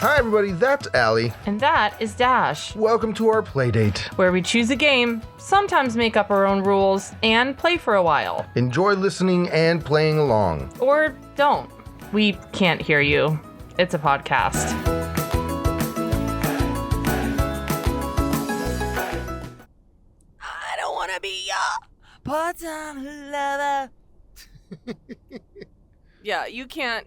Hi everybody, that's Allie. And that is Dash, Welcome to our playdate. where we choose a game, sometimes make up our own rules, and play for a while. Enjoy listening and playing along. Or don't. We can't hear you. It's a podcast. I don't want to be your part-time lover. Yeah, you can't.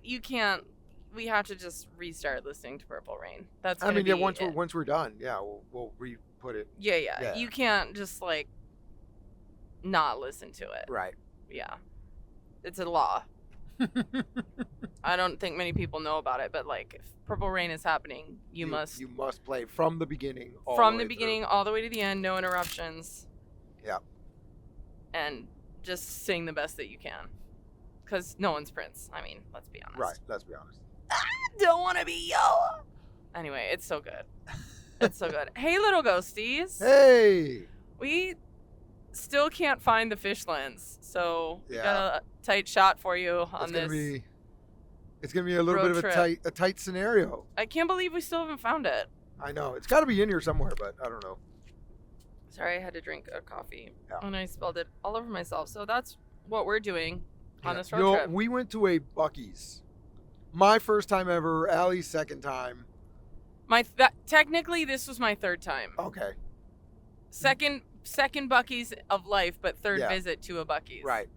We have to just restart listening to Purple Rain. That's I gonna mean, be yeah. it. Once we're done, yeah, we'll re-put it. Yeah. You can't just not listen to it. Right. Yeah. It's a law. I don't think many people know about it, but if Purple Rain is happening, you must play from the beginning. all the way to the end, no interruptions. Yeah. And just sing the best that you can. Because no one's Prince. I mean, let's be honest. Right. Let's be honest. I don't want to be your... Anyway, it's so good. It's so good. Hey, little ghosties. Hey. We still can't find the fish lens, so we Yeah. got a tight shot for you on this. It's gonna be a little road bit of trip. a tight scenario. I can't believe we still haven't found it. I know it's got to be in here somewhere, but I don't know. Sorry, I had to drink a coffee, Yeah. and I spilled it all over myself. So that's what we're doing on this road You know, trip. we went to a Buc-ee's. My first time ever. Allie's second time. Technically, this was my third time. Okay. Second Buc-ee's of life, but third Yeah. visit to a Buc-ee's. Right.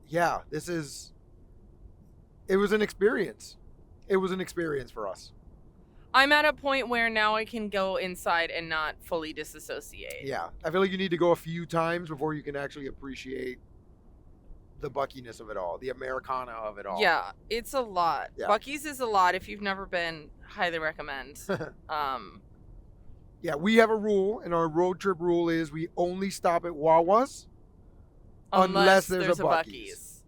Yeah. It was an experience. It was an experience for us. I'm at a point where now I can go inside and not fully disassociate. Yeah. I feel like you need to go a few times before you can actually appreciate the Buc-ee-ness of it all, the Americana of it all. Yeah, it's a lot. Yeah. Buc-ee's is a lot. If you've never been, highly recommend. Yeah, we have a rule, and our road trip rule is we only stop at Wawa's unless there's a Buc-ee's.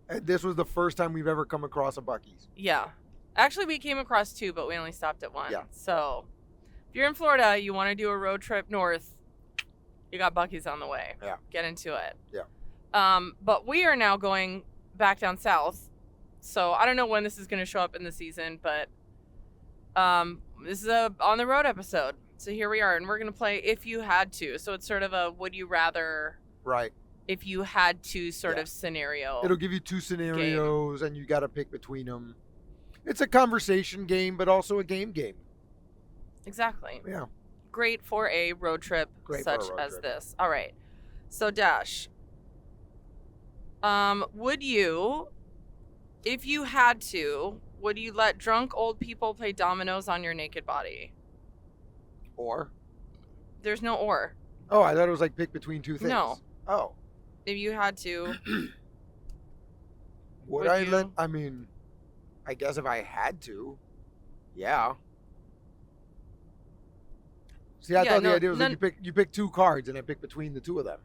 And this was the first time we've ever come across a Buc-ee's. Yeah. Actually, we came across two, but we only stopped at one. Yeah. So, if you're in Florida, you want to do a road trip north, you got Buc-ee's on the way. Yeah. Get into it. Yeah. But we are now going back down south. So, I don't know when this is going to show up in the season, but this is a on the road episode. So, here we are, and we're going to play If You Had To. So, it's sort of a would you rather Right. if you had to sort of scenario. It'll give you two scenarios, and you got to pick between them. It's a conversation game, but also a game. Exactly. Yeah. Great for a road trip such as this. All right. So, Dash, would you, if you had to, would you let drunk old people play dominoes on your naked body? Or? There's no or. Oh, I thought it was like pick between two things. No. Oh. If you had to. Would I let, I mean, I guess if I had to, yeah. See, I thought the idea was like you pick two cards and I pick between the two of them.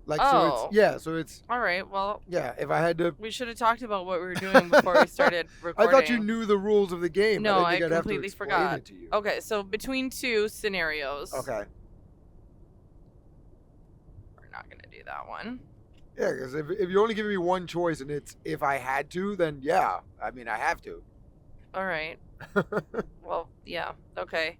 So it's all right. Well, yeah, if I had to, we should have talked about what we were doing before we started recording. I thought you knew the rules of the game. No, I completely forgot. It to you. Okay, so between two scenarios. Okay. We're not going to do that one. Yeah, because if you're only giving me one choice and it's if I had to, then yeah, I mean I have to. All right. Well, yeah. Okay.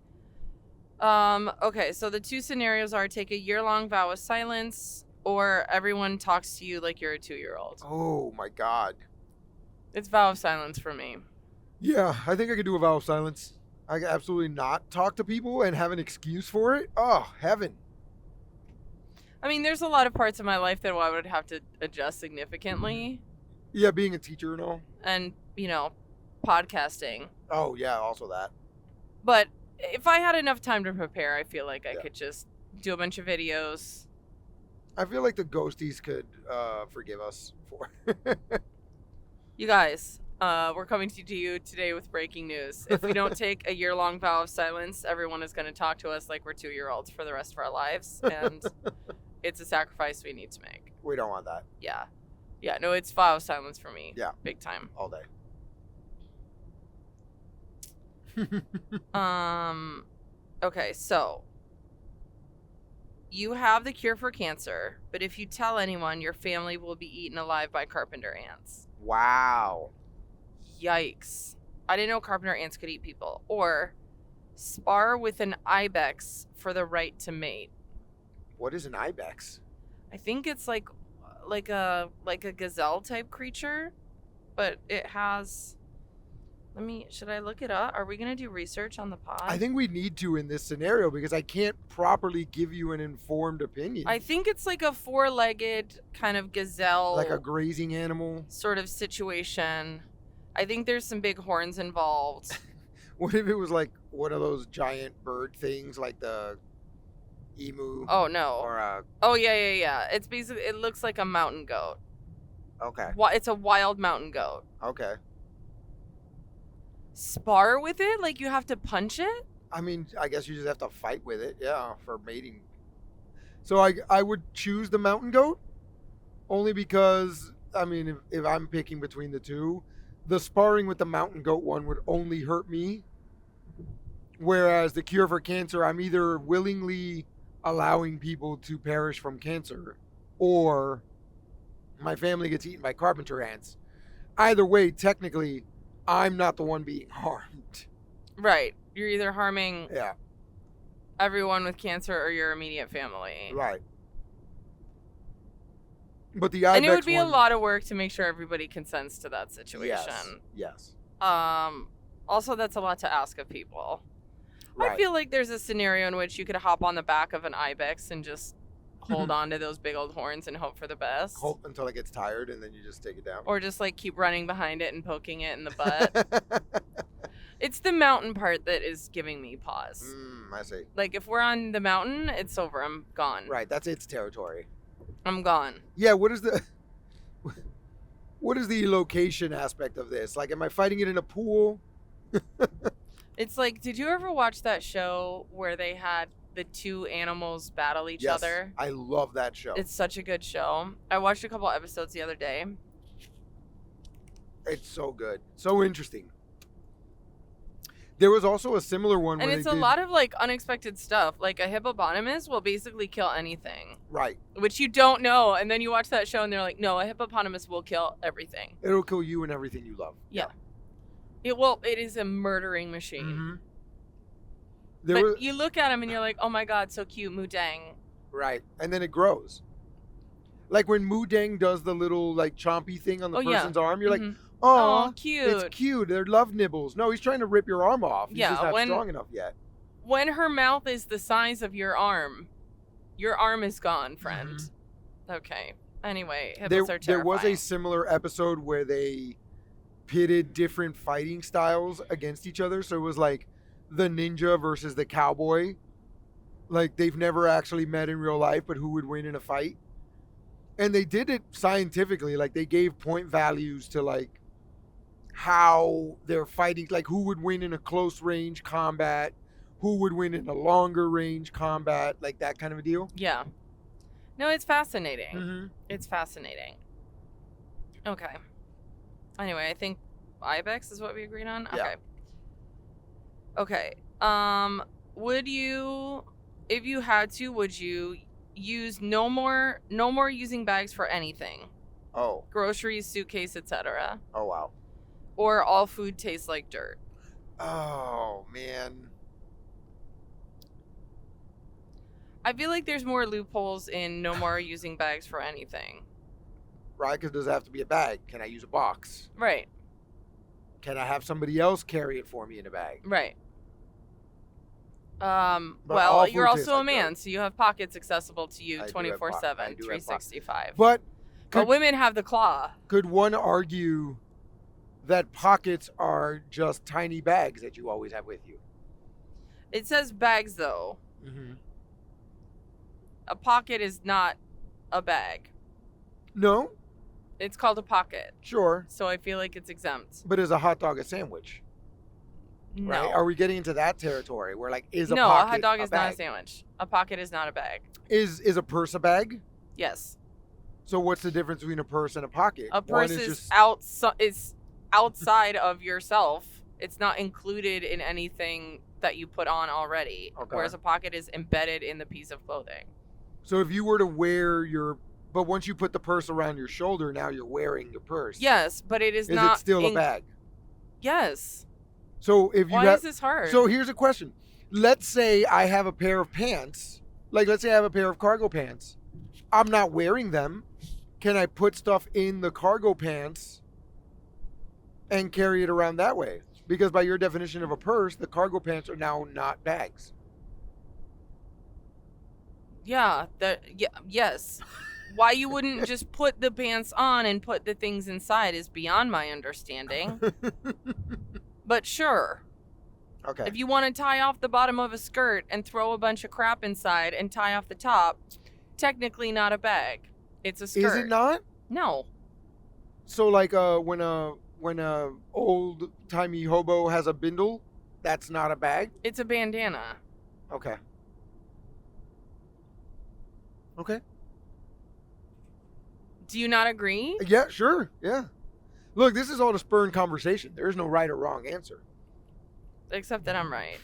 Okay, so the two scenarios are take a year-long vow of silence or everyone talks to you like you're a 2-year-old. Oh my God. It's vow of silence for me. Yeah, I think I could do a vow of silence. I could absolutely not talk to people and have an excuse for it. Oh, heaven. I mean, there's a lot of parts of my life that I would have to adjust significantly. Yeah, being a teacher and all. And, podcasting. Oh, yeah, also that. But if I had enough time to prepare, I feel like I could just do a bunch of videos. I feel like the ghosties could forgive us for You guys, we're coming to you today with breaking news. If we don't take a year-long vow of silence, everyone is going to talk to us like we're 2-year-olds for the rest of our lives. And it's a sacrifice we need to make. We don't want that. Yeah. Yeah, no, it's vow of silence for me. Yeah. Big time. All day. Okay, so you have the cure for cancer, but if you tell anyone, your family will be eaten alive by carpenter ants. Wow. Yikes. I didn't know carpenter ants could eat people. Or spar with an ibex for the right to mate. What is an ibex? I think it's like a gazelle type creature, but it has. Should I look it up? Are we gonna do research on the pod? I think we need to in this scenario because I can't properly give you an informed opinion. I think it's like a 4-legged kind of gazelle, Like a grazing animal. sort of situation. I think there's some big horns involved. What if it was like one of those giant bird things, like the emu? Oh no. Or a Oh yeah. It's basically, it looks like a mountain goat. okay, It's a wild mountain goat. okay. Spar with it? Like you have to punch it? I mean, I guess you just have to fight with it, yeah, for mating. So I would choose the mountain goat, only because I mean, if I'm picking between the two, the sparring with the mountain goat one would only hurt me. Whereas the cure for cancer, I'm either willingly allowing people to perish from cancer, or my family gets eaten by carpenter ants. Either way, technically, I'm not the one being harmed. Right. You're either harming Yeah, everyone with cancer or your immediate family. right. But the ibex And it would be a one- lot of work to make sure everybody consents to that situation. Yes. Also, that's a lot to ask of people. Right. I feel like there's a scenario in which you could hop on the back of an ibex and just hold on to those big old horns and hope for the best. Hope until it gets tired and then you just take it down. Or just like keep running behind it and poking it in the butt. It's the mountain part that is giving me pause. I see. Like if we're on the mountain, it's over. I'm gone. Right, that's its territory. I'm gone. Yeah, what is the location aspect of this? Like, am I fighting it in a pool? It's like, did you ever watch that show where they had the two animals battle each Yes, other? I love that show. It's such a good show. I watched a couple episodes the other day. It's so good. So interesting. There was also a similar one And where it's they a did, lot of like unexpected stuff. Like a hippopotamus will basically kill anything, right. which you don't know. And then you watch that show and they're like, no, a hippopotamus will kill everything. It'll kill you and everything you love. Yeah. It is a murdering machine. Mm-hmm. But you look at him and you're like, oh my God, so cute, Mudang. Right. And then it grows. Like when Mudang does the little like chompy thing on the Oh, yeah. person's arm, you're like, Mhm. oh, Oh, cute. it's cute. They're love nibbles. No, he's trying to rip your arm off. He's Yeah, just not when- strong enough yet. When her mouth is the size of your arm is gone, friend. Okay. Anyway, hippos are There was terrifying. a similar episode where they pitted different fighting styles against each other. So it was like the ninja versus the cowboy. Like they've never actually met in real life, but who would win in a fight? And they did it scientifically. Like they gave point values to like how they're fighting, like who would win in a close range combat, who would win in a longer range combat, like that kind of a deal. Yeah. No, it's fascinating. Mm-hmm. It's fascinating. Okay. Anyway, I think ibex is what we agreed on. Yeah. Okay. Would you, if you had to, would you use no more using bags for anything? Oh. Groceries, suitcase, etc. Oh, wow. Or all food tastes like dirt? Oh, man. I feel like there's more loopholes in no more using bags for anything. Right? Because does it have to be a bag? Can I use a box? Right. Can I have somebody else carry it for me in a bag? Right. But all Well, food you're tastes also a like man, dirt. so you have pockets accessible to you I do have 24/7, I do have 365. But But women have the claw. could one argue that pockets are just tiny bags that you always have with you? It says bags, though. Mm-hmm. A pocket is not a bag. No? It's called a pocket, Sure. so I feel like it's exempt. But is a hot dog a sandwich? No. Right? Are we getting into that territory where like is a No, pocket a hot dog is not a bag? sandwich. A pocket is not a bag. Is a purse a bag? Yes. So what's the difference between a purse and a pocket? A One purse is outside of yourself. It's not included in anything that you put on already. Okay. Whereas a pocket is embedded in the piece of clothing. So if you were to wear but once you put the purse around your shoulder, now you're wearing your purse. Yes, but it is Is not. it still a bag? Yes. So if you Why have, is this hard? so here's a question. Let's say I have a pair of pants. Like, let's say I have a pair of cargo pants. I'm not wearing them. Can I put stuff in the cargo pants and carry it around that way? Because by your definition of a purse, the cargo pants are now not bags. Yeah, yes. Why you wouldn't just put the pants on and put the things inside is beyond my understanding. But sure. Okay. If you want to tie off the bottom of a skirt and throw a bunch of crap inside and tie off the top, technically not a bag. It's a skirt. Is it not? No. So like when a old timey hobo has a bindle, that's not a bag? It's a bandana. Okay. Okay. Do you not agree? Yeah, sure. Yeah. Look, this is all to spur conversation. There is no right or wrong answer. Except that I'm right.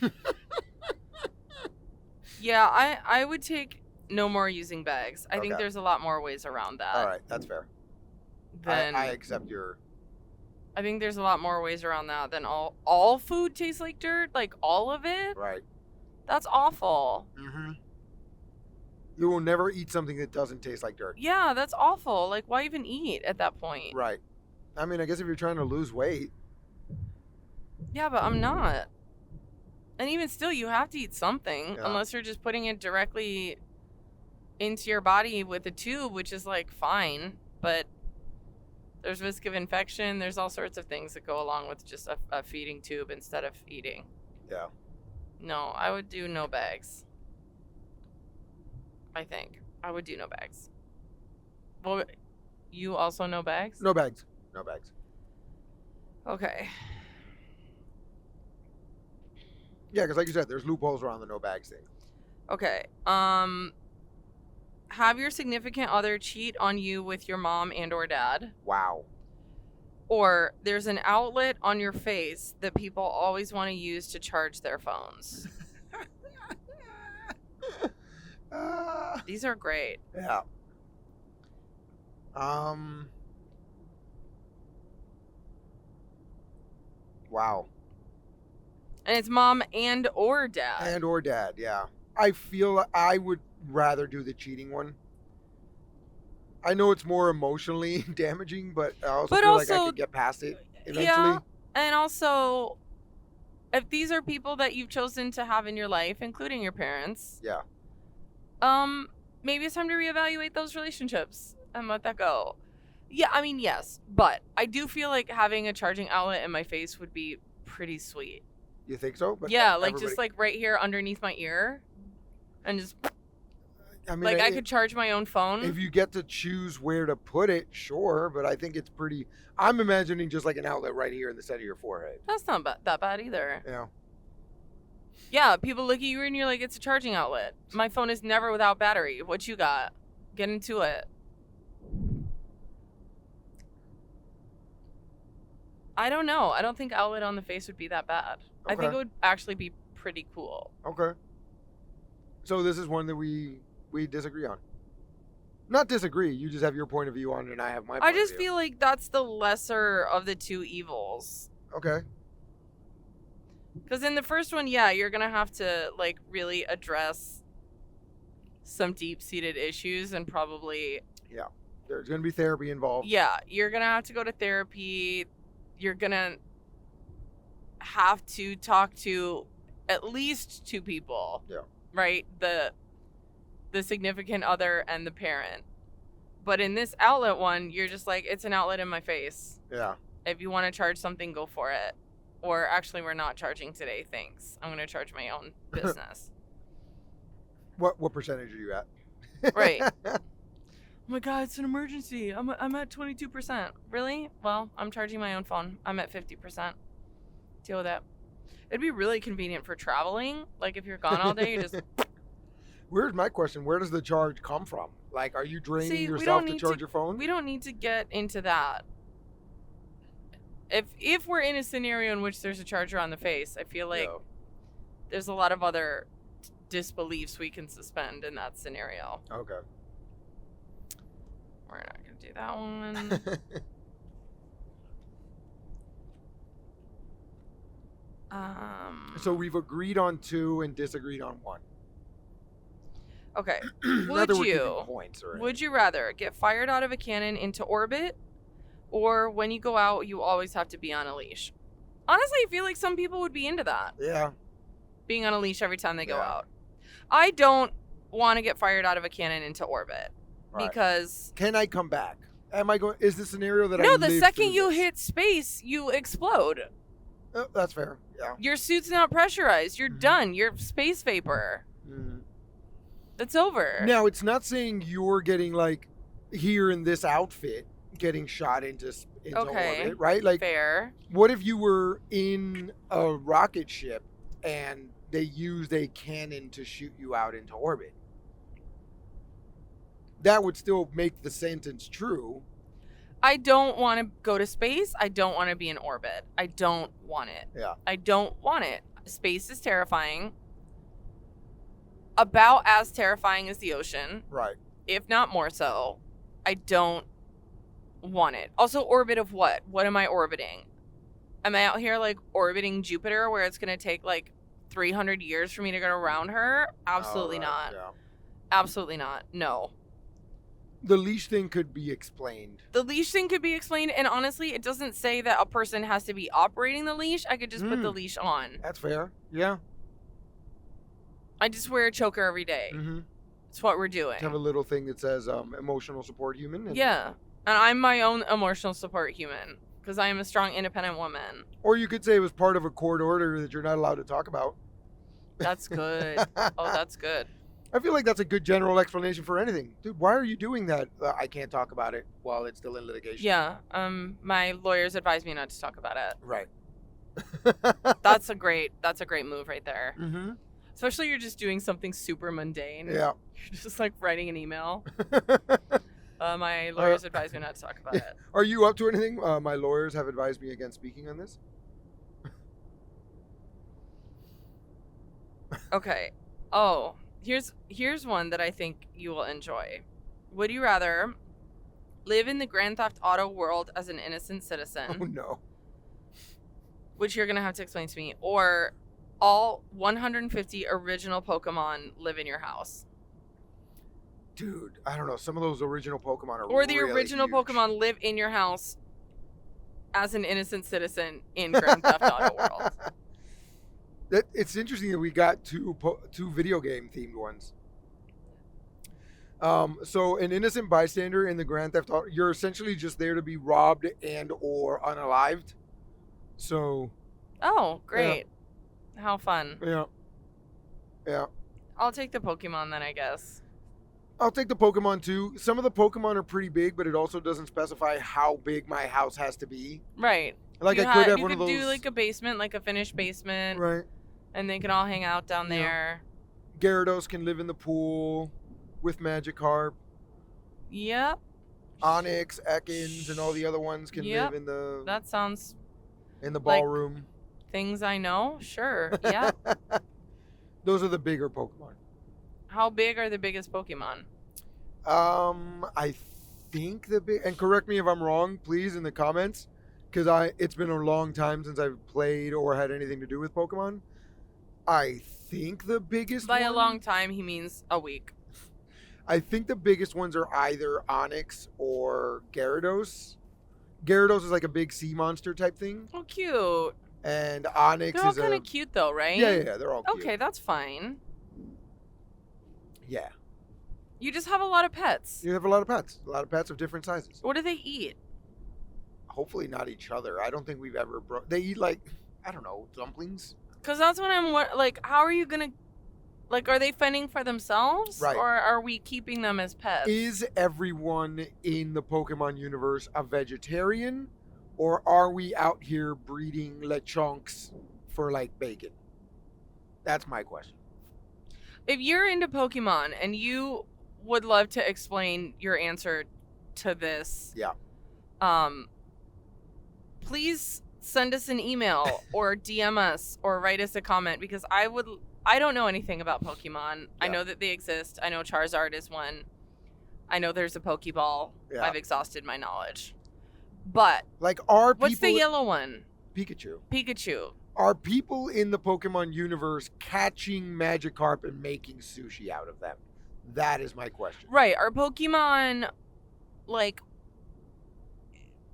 Yeah, I would take no more using bags. I think Okay. there's a lot more ways around that. All right, that's fair. Than, I accept your. I think there's a lot more ways around that than all food tastes like dirt, like all of it. Right. That's awful. Mm-hmm. You will never eat something that doesn't taste like dirt. Yeah, that's awful. Like, why even eat at that point? Right. I mean, I guess if you're trying to lose weight. Yeah, but I'm not. And even still, you have to eat something Yeah. unless you're just putting it directly into your body with a tube, which is like fine, but there's risk of infection. There's all sorts of things that go along with just a feeding tube instead of eating. Yeah. No, I would do no bags. I think I would do no bags. Well, you also no bags? No bags. No bags. Okay. Yeah, because like you said, there's loopholes around the no bags thing. Okay. Have your significant other cheat on you with your mom and or dad. Wow. Or there's an outlet on your face that people always want to use to charge their phones. These are great. Yeah. Wow. And it's mom and or dad. And or dad, yeah. I feel I would rather do the cheating one. I know it's more emotionally damaging, but I also But feel like I also- could get past it eventually. Yeah. And also, if these are people that you've chosen to have in your life, including your parents, Yeah. Maybe it's time to reevaluate those relationships and let that go. Yeah, I mean, yes, but I do feel like having a charging outlet in my face would be pretty sweet. You think so? But Yeah, like everybody- just like right here underneath my ear, and just I mean, like I could charge my own phone. if you get to choose where to put it, sure, but I think it's pretty. I'm imagining just like an outlet right here in the center of your forehead. That's not that bad either. Yeah. Yeah, people look at you and you're like, it's a charging outlet. My phone is never without battery. What you got? Get into it. I don't know. I don't think outlet on the face would be that bad. I think Okay. it would actually be pretty cool. Okay. So this is one that we disagree on. Not disagree. You just have your point of view on it, and I have my. I point just of view. feel like that's the lesser of the two evils. Okay. Because in the first one, yeah, you're going to have to, like, really address some deep-seated issues and probably... There's going to be therapy involved. Yeah, you're going to have to go to therapy. You're going to have to talk to at least two people. Yeah. Right? The significant other and the parent. But in this outlet one, you're just like, it's an outlet in my face. Yeah. If you want to charge something, go for it. Or actually, we're not charging today. Thanks. I'm going to charge my own business. What percentage are you at? Right. Oh my God, it's an emergency. I'm at 22%. Really? Well, I'm charging my own phone. I'm at 50%. Deal with it. It'd be really convenient for traveling. Like if you're gone all day, you just... Where's my question? Where does the charge come from? Like, are you draining See, we yourself don't to need charge to- your phone? We don't need to get into that. If we're in a scenario in which there's a charger on the face, I feel like Yeah. there's a lot of other disbeliefs we can suspend in that scenario. Okay. We're not going to do that one. So we've agreed on 2 and disagreed on 1. Okay. Not Would that we're keeping you? points or Would you rather get fired out of a cannon into orbit, or when you go out, you always have to be on a leash? Honestly, I feel like some people would be into that, Yeah. being on a leash every time they go Yeah. out. I don't want to get fired out of a cannon into orbit Right. because Can I come back? Am I going? Is the scenario that I no, live the second through you this? hit space, you explode. Oh, that's fair. Yeah. Your suit's not pressurized. You're Mhm. done. You're space vapor. Mhm. It's over. Now it's not saying you're getting like here in this outfit getting shot into Okay. orbit, right? Like, Fair. what if you were in a rocket ship and they used a cannon to shoot you out into orbit? That would still make the sentence true. I don't want to go to space. I don't want to be in orbit. I don't want it. Yeah. I don't want it. Space is terrifying. About as terrifying as the ocean, Right. if not more so. I don't want it. Also, orbit of what? What am I orbiting? Am I out here like orbiting Jupiter where it's going to take like 300 years for me to get around her? Absolutely All right, not. Yeah. Absolutely not. No. The leash thing could be explained. The leash thing could be explained, and honestly, it doesn't say that a person has to be operating the leash. I could just put the leash on. That's fair. Yeah. I just wear a choker every day. Mm-hmm. It's what we're doing. Have a little thing that says emotional support human. And, Yeah. And I'm my own emotional support human because I am a strong, independent woman. Or you could say it was part of a court order that you're not allowed to talk about. That's good. Oh, that's good. I feel like that's a good general explanation for anything. Dude, why are you doing that? I can't talk about it while it's still in litigation. Yeah. My lawyers advised me not to talk about it. Right. That's a great move right there. Mm-hmm. Especially you're just doing something super mundane. Yeah. You're just like writing an email. My lawyers advised me not to talk about it. Are you up to anything? My lawyers have advised me against speaking on this. Okay. Oh, here's one that I think you will enjoy. Would you rather live in the Grand Theft Auto world as an innocent citizen, Oh no. which you're gonna have to explain to me, or all 150 original Pokemon live in your house, Dude, I don't know. Some of those original Pokemon are or the really original huge. Pokemon live in your house as an innocent citizen in Grand Theft Auto world? It's interesting that we got two video game themed ones. So an innocent bystander in the Grand Theft Auto, you're essentially just there to be robbed and or unalived. So Oh, great! How fun! yeah. I'll take the Pokemon then, I guess. I'll take the Pokemon too. Some of the Pokemon are pretty big, but it also doesn't specify how big my house has to be. Right. Like you I could have you one could of those. do like a basement, like a finished basement, Right. and they can all hang out down Yeah. there. Gyarados can live in the pool with Magikarp. Yep. Onyx, Ekans, and all the other ones can Yep. live in the That sounds like- ballroom. things I know. Sure. Yeah. Those are the bigger Pokemon. How big are the biggest Pokemon? I think the big, and correct me if I'm wrong, please, in the comments, because it's been a long time since I've played or had anything to do with Pokemon. I think the biggest By a one- long time, he means a week. I think the biggest ones are either Onyx or Gyarados. Gyarados is like a big sea monster type thing, Oh, cute. and Onyx They're all is kind a of cute, though, right? yeah, they're all cute. Okay, that's fine. Yeah, You just have a lot of pets. you have a lot of pets. A lot of pets of different sizes. What do they eat? Hopefully not each other. I don't think we've ever they eat like, I don't know, dumplings. Because that's what I'm like. How are you gonna? Like, are they fending for themselves, Right. or are we keeping them as pets? Is everyone in the Pokemon universe a vegetarian, or are we out here breeding lechonks for like bacon? That's my question. If you're into Pokemon and you would love to explain your answer to this, Yeah. Please send us an email or DM us or write us a comment, because I don't know anything about Pokemon. I Yeah. know that they exist. I know Charizard is one. I know there's a Pokeball. Yeah. I've exhausted my knowledge. But Like, are what's the people yellow one? Pikachu? Pikachu. Are people in the Pokemon universe catching Magikarp and making sushi out of them? That is my question. Right. Are Pokemon like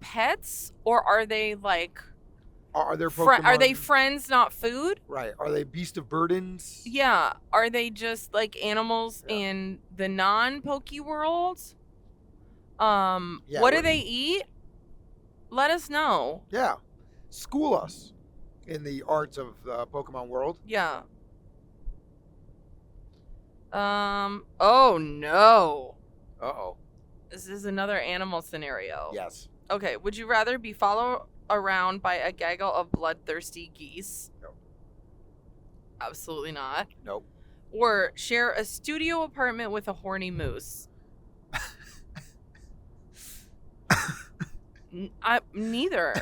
pets, or are they like Are there Pokemon? are they friends, not food? Right. Are they beast of burdens? Yeah. Are they just like animals Yeah. in the non-Poke world? Yeah, What do what- they eat? Let us know. Yeah. School us in the arts of the Pokemon world. Yeah. Oh no. Uh-oh. This is another animal scenario. Yes. Okay, would you rather be followed around by a gaggle of bloodthirsty geese? No. Absolutely not. Nope. Or share a studio apartment with a horny moose? Neither.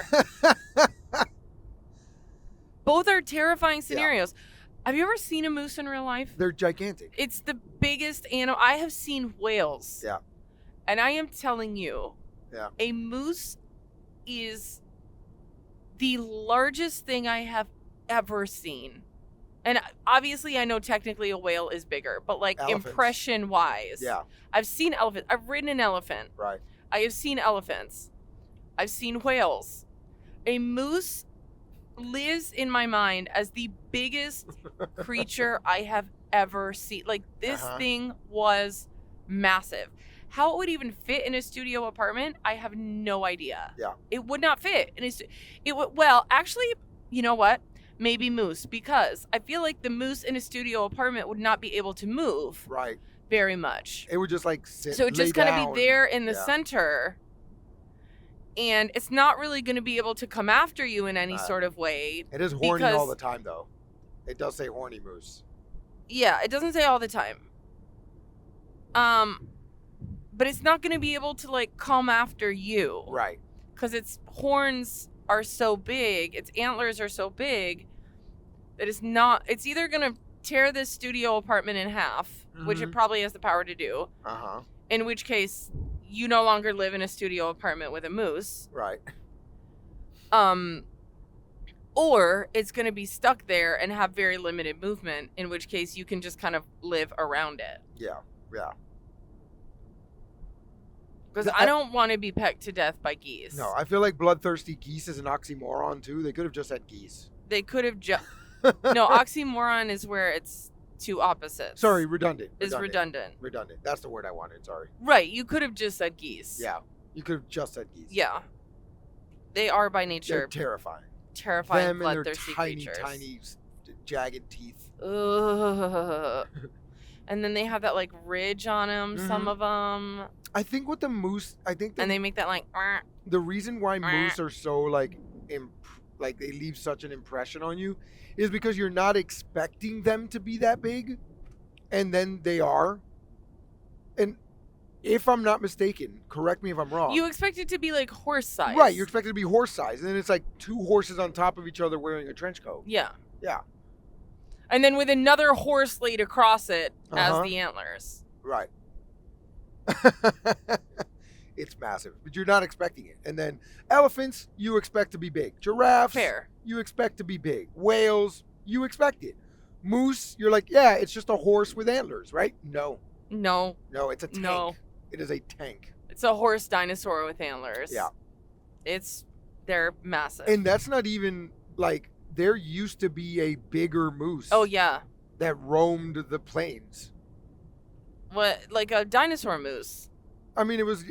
Both are terrifying scenarios. Have you ever seen a moose in real life? They're gigantic. It's the biggest animal. I have seen whales. Yeah. And I am telling you, Yeah. a moose is the largest thing I have ever seen. And obviously, I know technically a whale is bigger, but like Elephants. impression wise, Yeah. I've seen elephants. I've ridden an elephant. Right. I have seen elephants. I've seen whales. A moose lives in my mind as the biggest creature I have ever seen. Like, this Uh-huh. thing was massive. How it would even fit in a studio apartment, I have no idea. Yeah. It would not fit. And it would, well, actually, you know what? Maybe moose, because I feel like the moose in a studio apartment would not be able to move Right. very much. It would just like sit. So it's lay just going to down. be there in the Yeah. center. And it's not really going to be able to come after you in any Right. sort of way. It is horny all because- the time, though. It does say horny moose. Yeah, it doesn't say all the time. But it's not going to be able to like come after you. Right. Because its horns are so big, its antlers are so big that it's either going to tear this studio apartment in half, which it Mhm. probably has the power to do, Uh-huh. in which case you no longer live in a studio apartment with a moose. Right. Or it's going to be stuck there and have very limited movement, in which case you can just kind of live around it. Yeah. Yeah. Because The- I don't want to be pecked to death by geese. No, I feel like bloodthirsty geese is an oxymoron, too. They could have just said geese. They could have just... No, oxymoron is where it's two opposites. Sorry, redundant. Is redundant. Redundant. That's the word I wanted. Sorry. Right, you could have just said geese. Yeah. You could have just said geese. Yeah. They are by They're nature terrifying. terrifying, Them and their bloodthirsty tiny, creatures. tiny, jagged teeth. Ugh. And then they have that like ridge on them, some Mhm. of them, I think with the moose, and they make that like. the reason why moose are so like they leave such an impression on you is because you're not expecting them to be that big, and then they are. And if I'm not mistaken, correct me if I'm wrong. You expect it to be like horse size, Right, you expect it to be horse size, and then it's like two horses on top of each other wearing a trench coat. Yeah. Yeah. And then with another horse laid across it Uh-huh. as the antlers. Right. It's massive, but you're not expecting it. And then elephants, you expect to be big. Giraffes, Fair. you expect to be big. Whales, you expect it. Moose, you're like, yeah, it's just a horse with antlers, right? No, No, it's a tank. No. It is a tank. it's a horse dinosaur with antlers. Yeah. They're massive. And that's not even like there used to be a bigger moose. Oh yeah. That roamed the plains. What, like a dinosaur moose? I mean, it was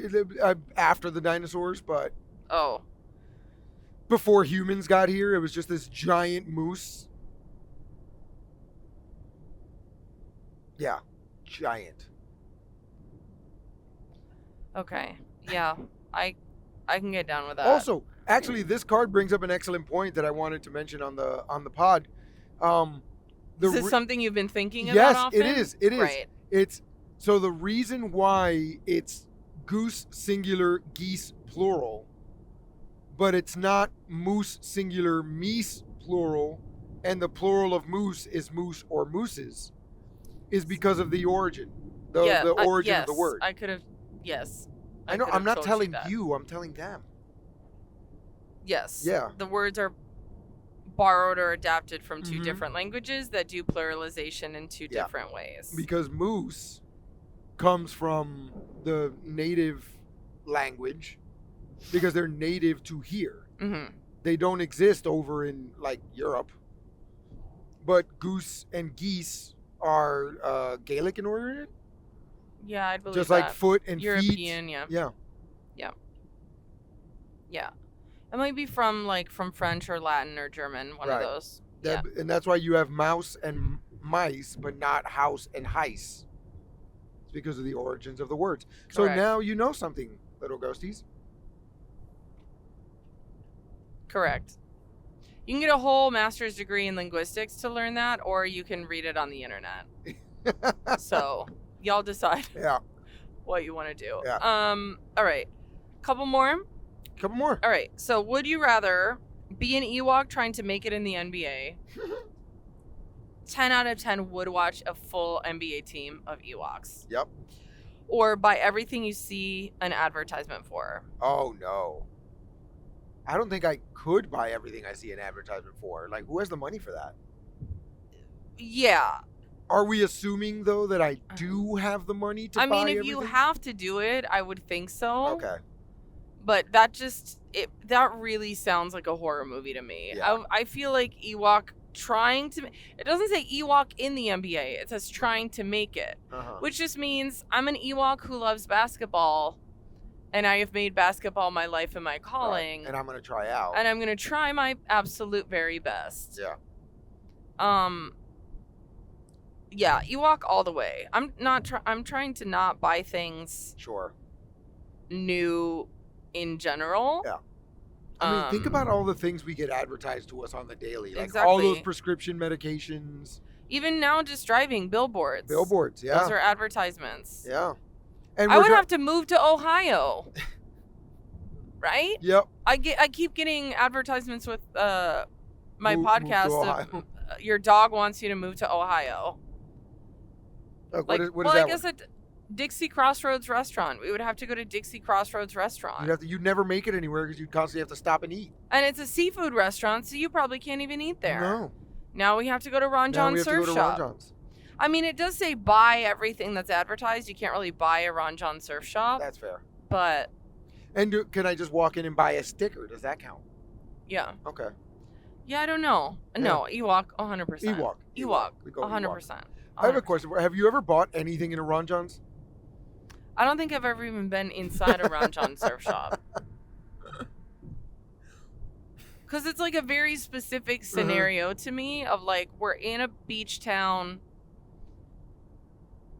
after the dinosaurs, but Oh. before humans got here, it was just this giant moose. Yeah, giant. Okay. Yeah. I can get down with that. Also, actually, this card brings up an excellent point that I wanted to mention on the pod. Is this something you've been thinking about Yes, often? it is. It is. Right. It's so the reason why it's goose singular, geese plural, but it's not moose singular, meese plural, and the plural of moose is moose or mooses, is because of the origin, the origin of the yes, word. I could have. Yes. I know. could I'm have not told telling that. you. I'm telling them. Yes. Yeah. The words are borrowed or adapted from two Mhm. different languages that do pluralization in two Yeah. different ways. Because moose comes from the native language because they're native to here. Mm-hmm. They don't exist over in like Europe. But goose and geese are Gaelic in origin, Yeah, I'd believe just that. like foot and European, feet. yeah. Yeah. Yeah. It might be from French or Latin or German, one Right. of those. Yeah. And that's why you have mouse and mice, but not house and heis. It's because of the origins of the words. So Correct. now you know something, little ghosties. Correct. You can get a whole master's degree in linguistics to learn that, or you can read it on the internet. So y'all decide Yeah. what you want to do. Yeah. All right. Couple more. Couple more. All right. So would you rather be an Ewok trying to make it in the NBA? 10 out of 10 would watch a full NBA team of Ewoks. Yep. Or buy everything you see an advertisement for. Oh no. I don't think I could buy everything I see an advertisement for. Like, who has the money for that? Yeah. Are we assuming though that I do have the money to I buy mean, if everything? you have to do it, I would think so. Okay. But that that really sounds like a horror movie to me. Yeah. I feel like Ewok trying to. It doesn't say Ewok in the NBA. It says trying to make it, Uh-huh. which just means I'm an Ewok who loves basketball, and I have made basketball my life and my calling, Right. And I'm gonna try out. and I'm gonna try my absolute very best. Yeah. Yeah, Ewok all the way. I'm trying to not buy things Sure. new in general. Yeah. I mean, think about all the things we get advertised to us on the daily. Like all those Exactly. prescription medications. Even now, just driving billboards. Billboards, yeah. Those are advertisements. Yeah. And I we're would have to move to Ohio. Right? Yep. I keep getting advertisements with my Move to podcast of Ohio. your dog wants you to move to Ohio. Look, Like, what well, is I that guess one? at Dixie Crossroads Restaurant. We would have to go to Dixie Crossroads Restaurant. You'd never make it anywhere because you'd constantly have to stop and eat. And it's a seafood restaurant, so you probably can't even eat there. No. Now we have to go to Ron Now John's we have Surf to go to Shop. Ron John's. I mean, it does say buy everything that's advertised. You can't really buy a Ron John Surf Shop, That's fair. but And can I just walk in and buy a sticker? Does that count? yeah. Okay. Yeah, I don't know. No, Ewok, 100%. Ewok. Ewok, We go 100%. I have a question. Have you ever bought anything in a Ron John's? I don't think I've ever even been inside a Ron John Surf Shop. Because it's like a very specific scenario to me of like, we're in a beach town.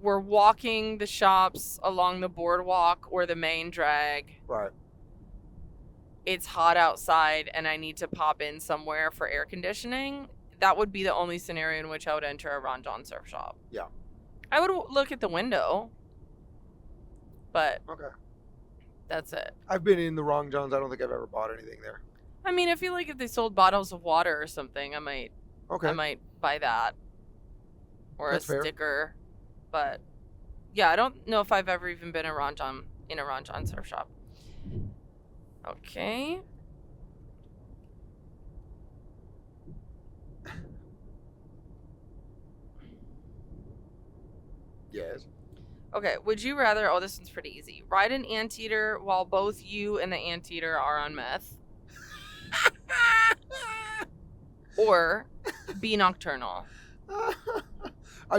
We're walking the shops along the boardwalk or the main drag. Right. It's hot outside and I need to pop in somewhere for air conditioning. That would be the only scenario in which I would enter a Ron John Surf Shop. Yeah. I would look at the window, but Okay. that's it. I've been in the Ron John's. I don't think I've ever bought anything there. I mean, I feel like if they sold bottles of water or something, I might buy that or That's a fair. sticker. But yeah, I don't know if I've ever even been in a Ron John Surf Shop. Okay. Yes. Okay, would you rather, oh, this one's pretty easy. Ride an anteater while both you and the anteater are on meth? Or be nocturnal? I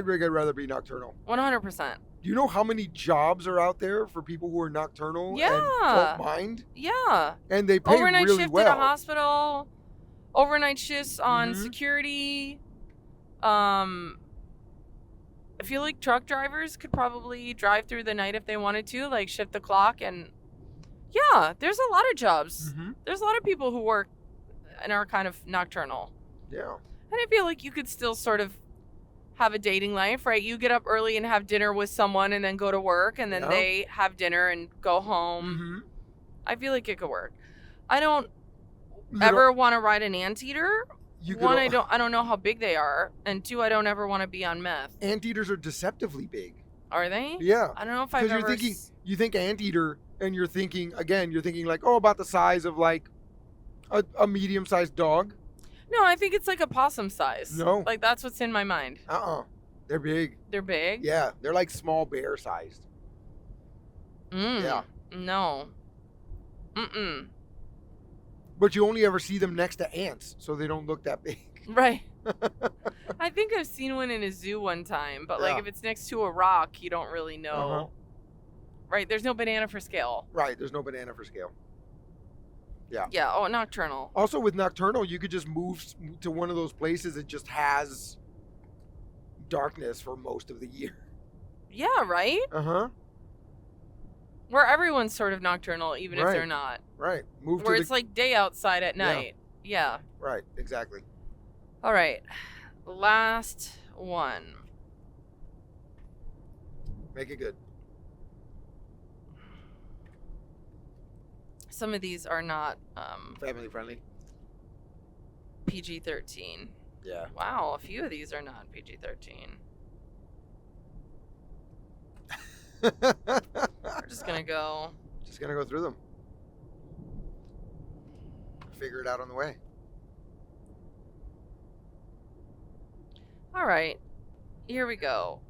think I'd rather be nocturnal. 100%. Do you know how many jobs are out there for people who are nocturnal and Yeah. don't mind? Yeah. And they pay Overnight really shift well. at a hospital, overnight shifts on Mhm. security. I feel like truck drivers could probably drive through the night if they wanted to, like shift the clock. And yeah, there's a lot of jobs. Mhm. There's a lot of people who work and are kind of nocturnal. Yeah. And I feel like you could still sort of have a dating life, right? You get up early and have dinner with someone and then go to work and then Yeah. they have dinner and go home. Mm-hmm. I feel like it could work. I don't You ever want to ride an anteater. You One, could, I don't know how big they are, and two, I don't ever want to be on meth. Anteaters are deceptively big. Are they? Yeah. I don't know if I've Because ever. you're thinking, you think anteater, and you're thinking like, oh, about the size of like a medium-sized dog. No, I think it's like a possum size. No. Like that's what's in my mind. They're big. They're big? Yeah, they're like small bear sized. Yeah. No. Mm-mm. But you only ever see them next to ants, so they don't look that big. Right. I think I've seen one in a zoo one time, but like Yeah. if it's next to a rock, you don't really know. Uh-huh. Right? There's no banana for scale. Right, there's no banana for scale. Yeah. Yeah. Oh, nocturnal. Also, with nocturnal, you could just move to one of those places that just has darkness for most of the year. Yeah. Right. Uh-huh. Where everyone's sort of nocturnal, even if they're Right. not. Right. Move Where to it's like day outside at night. Yeah. Right, exactly. All right. Last one. Make it good. Some of these are not Family friendly. PG-13. Yeah. Wow, a few of these are not PG-13. We're just gonna go. Just gonna go through them. Figure it out on the way. All right, here we go.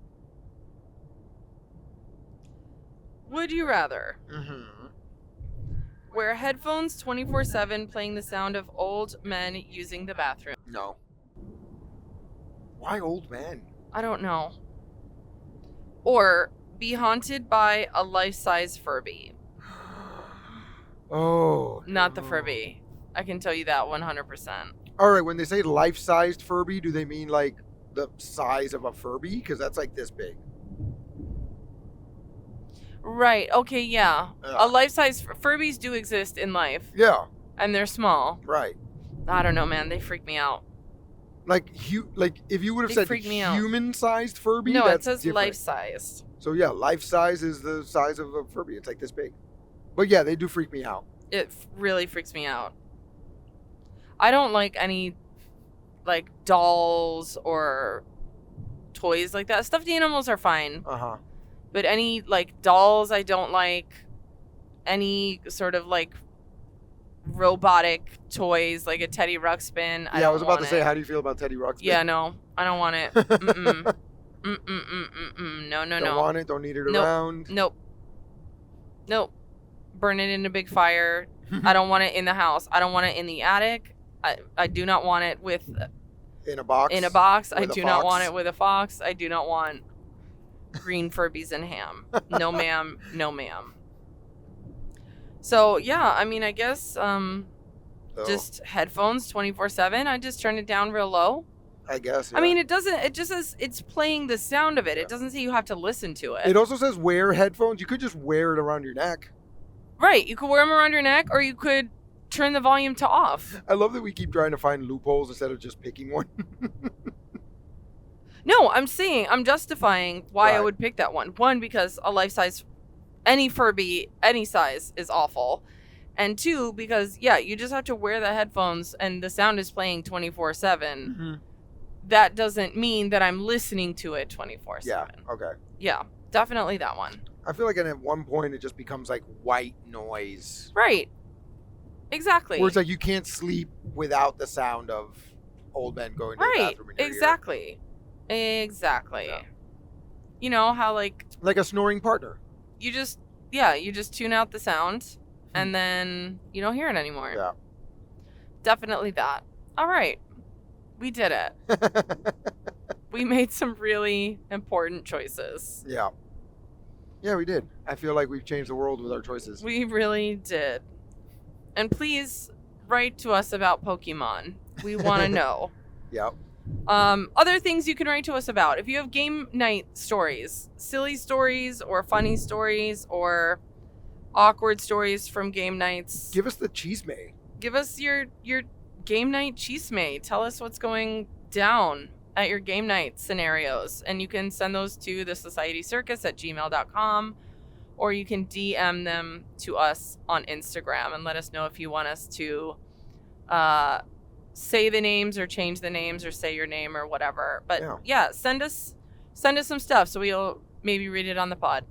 Would you rather Mm-hmm. wear headphones 24/7 playing the sound of old men using the bathroom? No. Why old man? I don't know. Or be haunted by a life-size Furby? Oh. Not the no. Furby. I can tell you that 100%. All right, when they say life-sized Furby, do they mean like the size of a Furby? Because that's like this big. Right. Okay. Yeah. Yeah. A life-size Furbies do exist in life, Yeah, and they're small. right. I don't know, man. They freak me out. Like if you would have They said freak me out. human-sized Furby, No, it that's says different. life-size. So yeah, life size is the size of a Furby. It's like this big. But yeah, they do freak me out. It really freaks me out. I don't like any like dolls or toys like that. Stuffed animals are fine, Uh-huh. but any like dolls I don't like. Any sort of like robotic toys like a Teddy Ruxpin. Yeah, I was about to say, how do you feel about Teddy Ruxpin? Yeah, no, I don't want it. Mm-mm. Mm-mm-mm-mm-mm. No, no, Don't no. want it, don't need it Nope. around. Nope. Nope. Burn it in a big fire. I don't want it in the house. I don't want it in the attic. I do not want it with In a box? in a box. I With a do not want fox? it with a fox. I do not want green Furbies and ham. No ma'am. No ma'am. So yeah, I mean I guess So, just headphones 24/7. I just turn it down real low. I guess. I yeah. mean, it doesn't. It just says it's playing the sound of it. Yeah. It doesn't say you have to listen to it. It also says wear headphones. You could just wear it around your neck. Right. You could wear them around your neck, or you could turn the volume to off. I love that we keep trying to find loopholes instead of just picking one. No, I'm justifying why I Right. would pick that one. One, because a life size, any Furby, any size is awful. And two, because, yeah, you just have to wear the headphones and the sound is playing 24/7. Mm-hmm. That doesn't mean that I'm listening to it 24/7. Yeah, okay. Yeah, definitely that one. I feel like at one point it just becomes like white noise. Right. Exactly. Where it's like you can't sleep without the sound of old men going to the Right. bathroom in your ear. Exactly. Exactly. Yeah. You know how, like, Like a snoring partner. you just tune out the sound and then you don't hear it anymore. Yeah. Definitely that. All right. We did it. We made some really important choices. Yeah. Yeah, we did. I feel like we've changed the world with our choices. We really did. And please write to us about Pokemon. We want to know. Yeah. Other things you can write to us about. If you have game night stories, silly stories or funny stories or awkward stories from game nights, Give us the chisme. give us your game night chisme. Tell us what's going down at your game night scenarios. And you can send those to the societycircus@gmail.com, or you can DM them to us on Instagram and let us know if you want us to say the names or change the names or say your name or whatever. But yeah, send us some stuff so we'll maybe read it on the pod.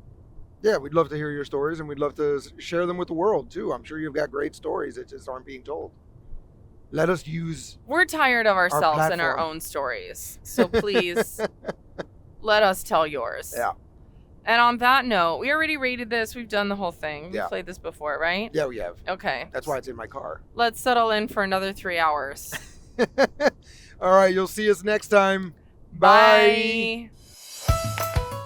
Yeah, we'd love to hear your stories, and we'd love to share them with the world too. I'm sure you've got great stories that just aren't being told. Let us use. We're tired of ourselves and our platform. own stories. So please let us tell yours. Yeah. And on that note, we already rated this. We've done the whole thing. Yeah. We played this before, right? Yeah, we have. Okay. That's why it's in my car. Let's settle in for another 3 hours. All right, you'll see us next time. Bye.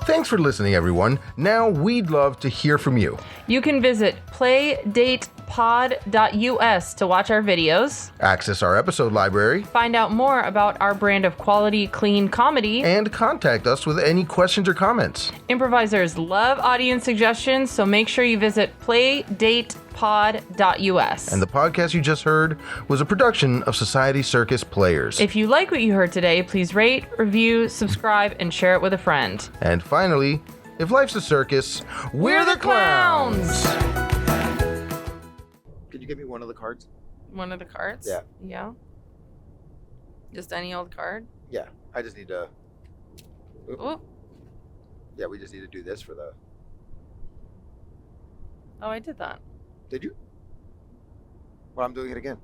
Thanks for listening, everyone. Now we'd love to hear from you. You can visit playdatepod.us to watch our videos, Access our episode library, find out more about our brand of quality, clean comedy. and contact us with any questions or comments. Improvisers love audience suggestions, so make sure you visit playdatepod.us. And the podcast you just heard was a production of Society Circus Players. If you like what you heard today, please rate, review, subscribe, and share it with a friend. And finally, if life's a circus, we're the clowns! Could you give me one of the cards? One of the cards? Yeah. Yeah. Just any old card? Yeah, I just need to. Ooh. Yeah, we just need to do this for the. Oh, I did that. Did you? Well, I'm doing it again.